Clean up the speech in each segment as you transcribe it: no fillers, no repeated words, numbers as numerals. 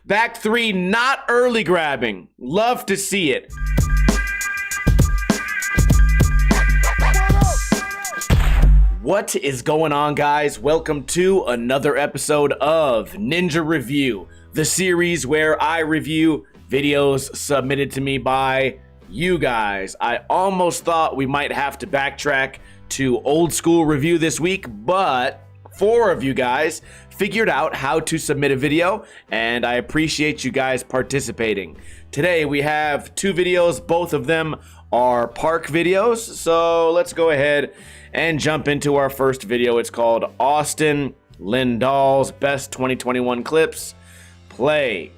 Back three, not early grabbing. Love to see it. What is going on, guys? Welcome to another episode of Ninja Review, the series where I review videos submitted to me by you guys. I almost thought we might have to backtrack to old school review this week, but 4 of you guys figured out how to submit a video, and I appreciate you guys participating. Today we have 2 videos, both of them are park videos, so let's go ahead and jump into our first video. It's called Austin Lindahl's Best 2021 Clips. Play.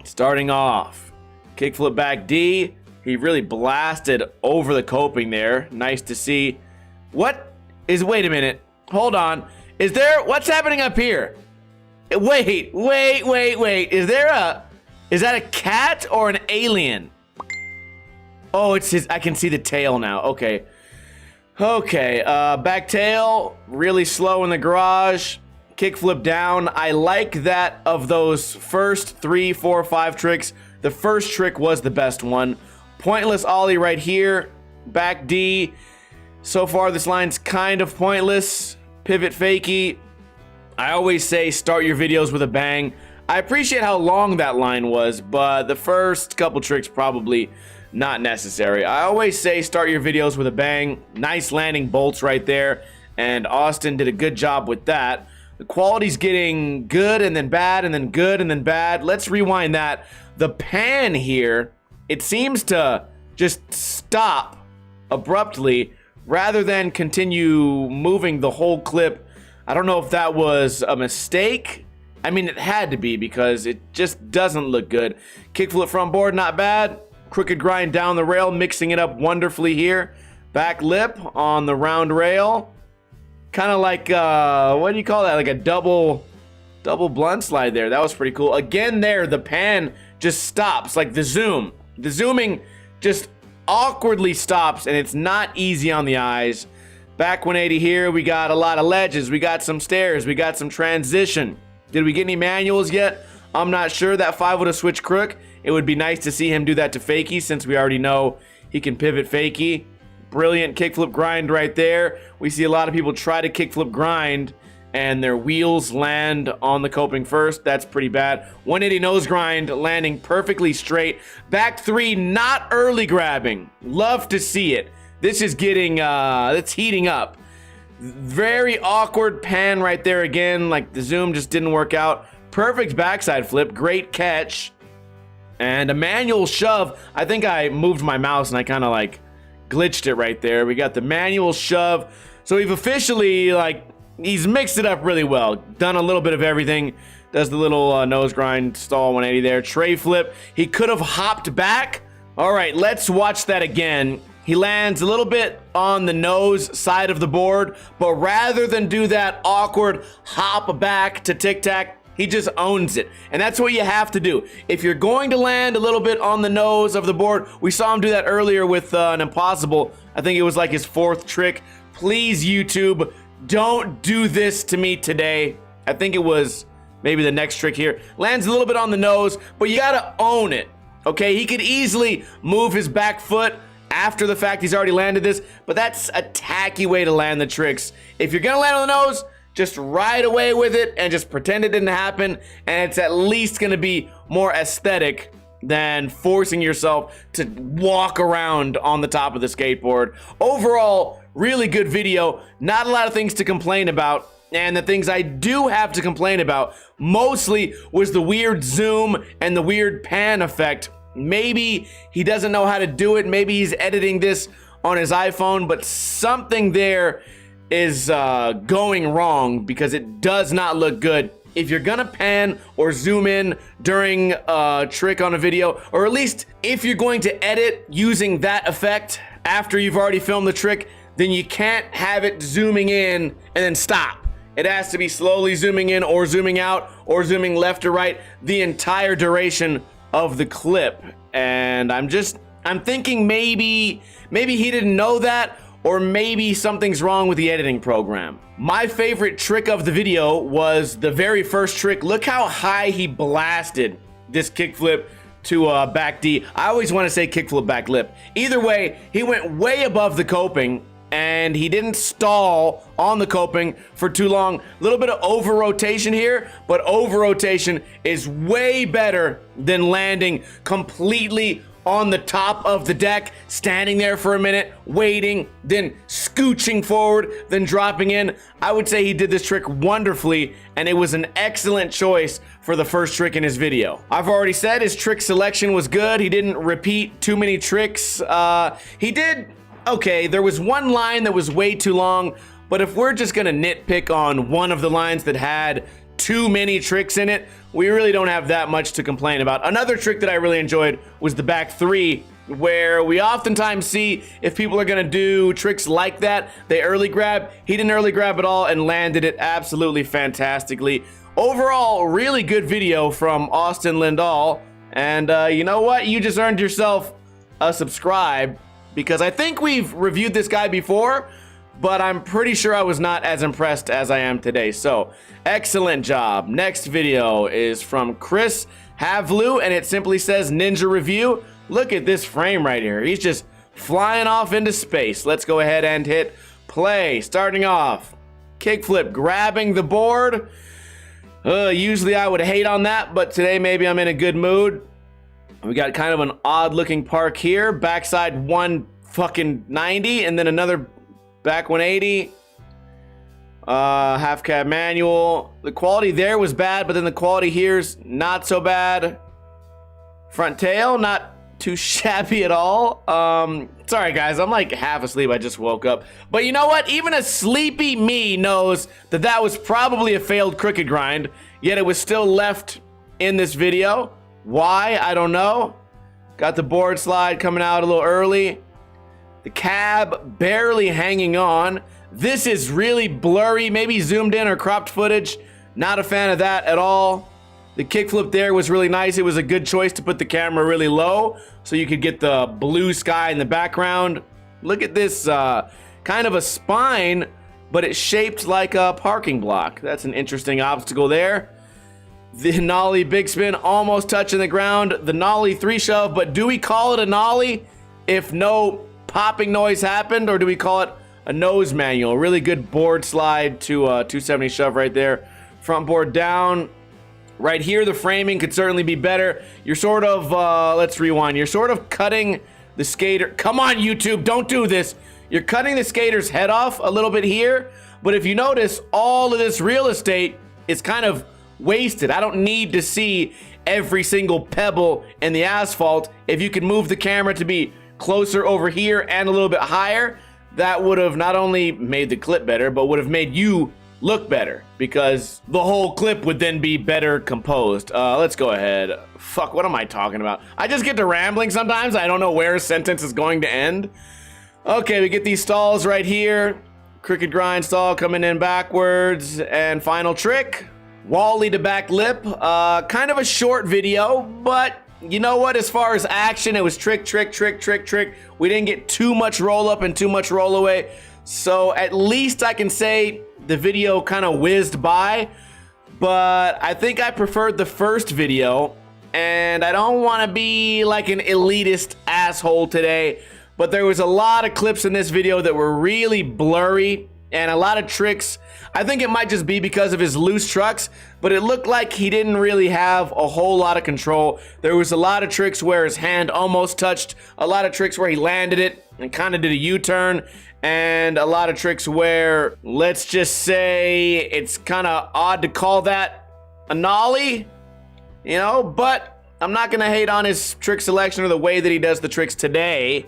Starting off, kickflip back D. He really blasted over the coping there. Nice to see. Wait a minute, hold on. What's happening up here? Wait. Is that a cat or an alien? Oh, it's his, I can see the tail now. Okay, back tail, really slow in the garage. Kickflip down. I like that of those first 3, 4, 5 tricks. The first trick was the best one. Pointless ollie right here. Back D. So far, this line's kind of pointless. Pivot fakie. I always say start your videos with a bang. I appreciate how long that line was, but the first couple tricks probably not necessary. I always say start your videos with a bang. Nice landing bolts right there, and Austin did a good job with that. The quality's getting good and then bad and then good and then bad. Let's rewind that. The pan here, it seems to just stop abruptly rather than continue moving the whole clip. I don't know if that was a mistake. I mean, it had to be because it just doesn't look good. Kickflip front board, not bad. Crooked grind down the rail, mixing it up wonderfully here. Back lip on the round rail. Kind of like, what do you call that? Like a double blunt slide there. That was pretty cool. Again there, the pan just stops, like the zoom. The zooming just awkwardly stops, and it's not easy on the eyes. Back 180 here. We got a lot of ledges. We got some stairs. We got some transition. Did we get any manuals yet? I'm not sure. That 5 would have switched crook. It would be nice to see him do that to fakie, since we already know he can pivot fakie. Brilliant kickflip grind right there. We see a lot of people try to kickflip grind and their wheels land on the coping first. That's pretty bad. 180 nose grind, landing perfectly straight. Back 3, not early grabbing. Love to see it. This is getting, it's heating up. Very awkward pan right there again. Like the zoom just didn't work out. Perfect backside flip, great catch. And a manual shove. I think I moved my mouse and I kind of like glitched it right there. We got the manual shove. So we've officially, like, he's mixed it up really well. Done a little bit of everything. Does the little nose grind, stall 180 there. Tray flip. He could have hopped back. All right, let's watch that again. He lands a little bit on the nose side of the board, but rather than do that awkward hop back to tic-tac, he just owns it. And that's what you have to do. If you're going to land a little bit on the nose of the board, we saw him do that earlier with an impossible. I think it was like his 4th trick. Please, YouTube, don't do this to me today. I think it was maybe the next trick here. Lands a little bit on the nose, but you gotta own it, okay? He could easily move his back foot after the fact he's already landed this, but that's a tacky way to land the tricks. If you're gonna land on the nose, just ride away with it and just pretend it didn't happen, and it's at least gonna be more aesthetic than forcing yourself to walk around on the top of the skateboard. Overall, really good video. Not a lot of things to complain about, and the things I do have to complain about mostly was the weird zoom and the weird pan effect. Maybe he doesn't know how to do it. Maybe he's editing this on his iPhone, but something there is going wrong because it does not look good. If you're gonna pan or zoom in during a trick on a video, or at least if you're going to edit using that effect after you've already filmed the trick, then you can't have it zooming in and then stop. It has to be slowly zooming in or zooming out or zooming left or right the entire duration of the clip. And I'm thinking maybe he didn't know that, or maybe something's wrong with the editing program. My favorite trick of the video was the very first trick. Look how high he blasted this kickflip to back D. I always want to say kickflip back lip. Either way, he went way above the coping, and he didn't stall on the coping for too long. A little bit of over rotation here, but over rotation is way better than landing completely on the top of the deck, standing there for a minute, waiting, then scooching forward, then dropping in. I would say he did this trick wonderfully, and it was an excellent choice for the first trick in his video. I've already said his trick selection was good. He didn't repeat too many tricks. He did, okay, there was one line that was way too long, but if we're just gonna nitpick on one of the lines that had too many tricks in it, we really don't have that much to complain about. Another trick that I really enjoyed was the back three, where we oftentimes see if people are gonna do tricks like that, they early grab. He didn't early grab at all and landed it absolutely fantastically. Overall, really good video from Austin Lindahl. And you know what? You just earned yourself a subscribe, because I think we've reviewed this guy before, but I'm pretty sure I was not as impressed as I am today. So, excellent job. Next video is from Chris Havlu, and it simply says Ninja Review. Look at this frame right here. He's just flying off into space. Let's go ahead and hit play. Starting off, kickflip, grabbing the board. Usually I would hate on that, but today maybe I'm in a good mood. We got kind of an odd looking park here. Backside 190, and then another back 180. Half cab manual. The quality there was bad, but then the quality here's not so bad. Front tail, not too shabby at all. Sorry guys, I'm like half asleep. I just woke up. But you know what? Even a sleepy me knows that that was probably a failed crooked grind, yet it was still left in this video. Why? I don't know. Got the board slide coming out a little early. The cab barely hanging on. This is really blurry, maybe zoomed in or cropped footage. Not a fan of that at all. The kickflip there was really nice. It was a good choice to put the camera really low so you could get the blue sky in the background. Look at this kind of a spine, but it's shaped like a parking block. That's an interesting obstacle there. The nollie big spin almost touching the ground. The nollie 3-shove, but do we call it a nollie if no popping noise happened, or do we call it a nose manual? Really good board slide to 270 shove right there. Front board down. Right here, the framing could certainly be better. You're sort of, let's rewind. You're sort of cutting the skater. Come on, YouTube, don't do this. You're cutting the skater's head off a little bit here, but if you notice, all of this real estate is kind of wasted. I don't need to see every single pebble in the asphalt. If you could move the camera to be closer over here and a little bit higher, that would have not only made the clip better, but would have made you look better, because the whole clip would then be better composed. Let's go ahead. Fuck, what am I talking about? I just get to rambling sometimes. I don't know where a sentence is going to end. Okay, we get these stalls right here. Crooked grind stall coming in backwards, and final trick. Wally to back lip. Kind of a short video, but you know what? As far as action, it was trick, trick, trick, trick, trick. We didn't get too much roll up and too much roll away. So at least I can say the video kind of whizzed by, but I think I preferred the first video, and I don't want to be like an elitist asshole today, but there was a lot of clips in this video that were really blurry and a lot of tricks. I think it might just be because of his loose trucks, but it looked like he didn't really have a whole lot of control. There was a lot of tricks where his hand almost touched, a lot of tricks where he landed it and kind of did a U-turn, and a lot of tricks where, let's just say, it's kind of odd to call that a nollie, you know, but I'm not going to hate on his trick selection or the way that he does the tricks today,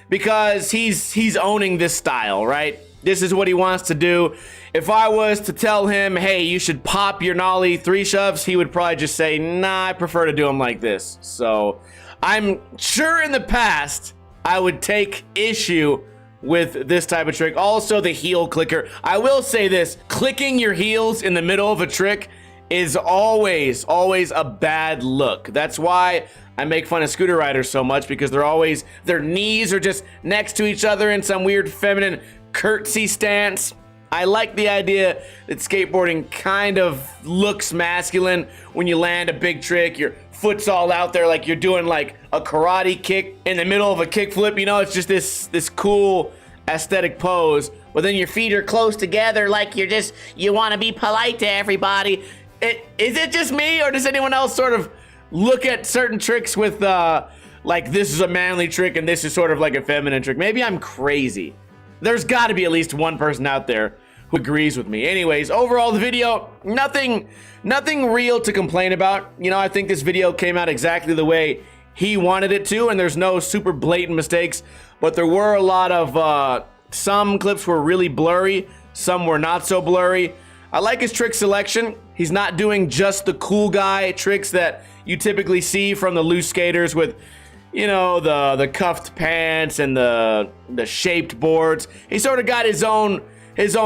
because he's owning this style, right? This is what he wants to do. If I was to tell him, hey, you should pop your nollie 3 shoves, he would probably just say, nah, I prefer to do them like this. So I'm sure in the past I would take issue with this type of trick. Also, the heel clicker. I will say this, clicking your heels in the middle of a trick is always a bad look. That's why I make fun of scooter riders so much, because their knees are just next to each other in some weird feminine curtsy stance. I like the idea that skateboarding kind of looks masculine when you land a big trick. Your foot's all out there like you're doing like a karate kick in the middle of a kickflip. You know, it's just this cool aesthetic pose. But then your feet are close together like you want to be polite to everybody. Is it just me, or does anyone else sort of look at certain tricks with like this is a manly trick and this is sort of like a feminine trick? Maybe I'm crazy. There's got to be at least one person out there who agrees with me. Anyways, overall the video, nothing real to complain about. You know, I think this video came out exactly the way he wanted it to, and there's no super blatant mistakes, but there were a lot of some clips were really blurry, some were not so blurry. I like his trick selection. He's not doing just the cool guy tricks that you typically see from the loose skaters with, you know, the cuffed pants and the shaped boards. He sort of got his own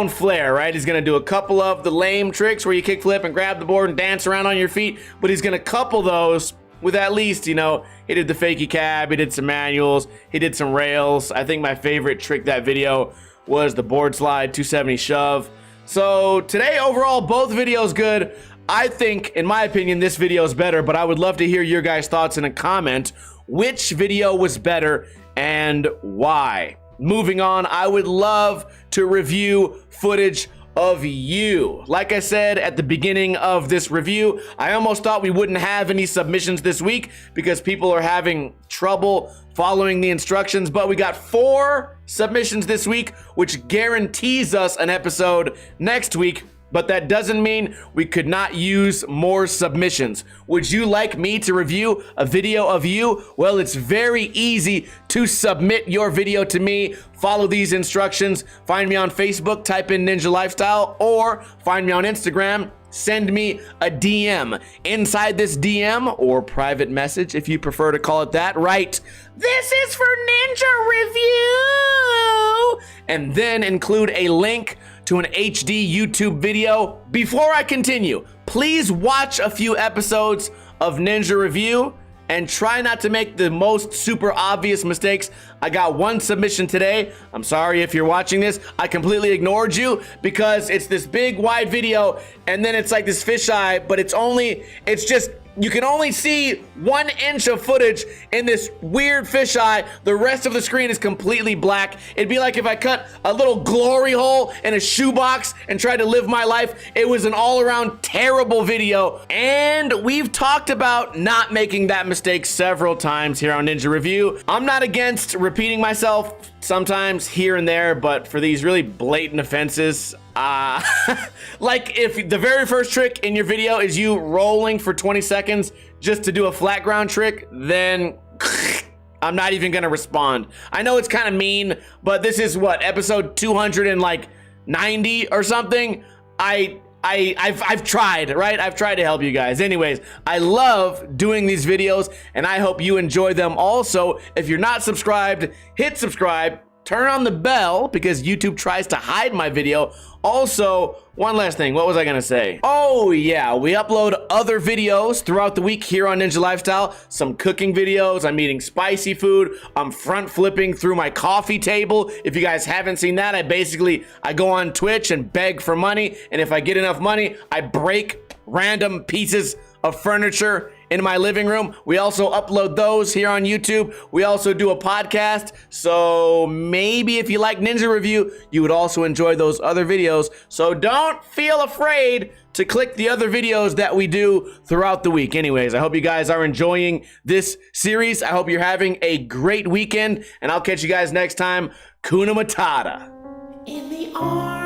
flair, right? He's gonna do a couple of the lame tricks where you kickflip and grab the board and dance around on your feet, but he's gonna couple those with at least, you know, he did the fakie cab, he did some manuals, he did some rails. I think my favorite trick that video was the board slide 270 shove. So today, overall, both videos good. I think, in my opinion, this video is better, but I would love to hear your guys' thoughts in a comment. Which video was better and why? Moving on, I would love to review footage of you. Like I said at the beginning of this review, I almost thought we wouldn't have any submissions this week because people are having trouble following the instructions, but we got 4 submissions this week, which guarantees us an episode next week. But that doesn't mean we could not use more submissions. Would you like me to review a video of you? Well, it's very easy to submit your video to me. Follow these instructions. Find me on Facebook, type in Ninja Lifestyle, or find me on Instagram. Send me a DM. Inside this DM, or private message if you prefer to call it that, write, "This is for Ninja Review," and then include a link to an HD YouTube video. Before I continue, please watch a few episodes of Ninja Review and try not to make the most super obvious mistakes. I got 1 submission today. I'm sorry if you're watching this. I completely ignored you because it's this big wide video and then it's like this fisheye, but it's just, you can only see 1 inch of footage in this weird fisheye. The rest of the screen is completely black. It'd be like if I cut a little glory hole in a shoebox and tried to live my life. It was an all-around terrible video, and we've talked about not making that mistake several times here on Ninja Review. I'm not against repeating myself sometimes here and there, but for these really blatant offenses, like if the very first trick in your video is you rolling for 20 seconds just to do a flat ground trick, then I'm not even gonna respond. I know it's kind of mean, but this is what, episode 290 or something. I've tried, right? I've tried to help you guys. Anyways, I love doing these videos and I hope you enjoy them also. If you're not subscribed, hit subscribe, turn on the bell because YouTube tries to hide my video. Also, one last thing, what was I gonna say? Oh yeah, we upload other videos throughout the week here on Ninja Lifestyle. Some cooking videos, I'm eating spicy food, I'm front flipping through my coffee table. If you guys haven't seen that, I go on Twitch and beg for money, and if I get enough money, I break random pieces of furniture in my living room. We also upload those here on YouTube. We also do a podcast, so maybe if you like Ninja Review, you would also enjoy those other videos. So don't feel afraid to click the other videos that we do throughout the week. Anyways, I hope you guys are enjoying this series. I hope you're having a great weekend, and I'll catch you guys next time. Kuna Matata. In the arms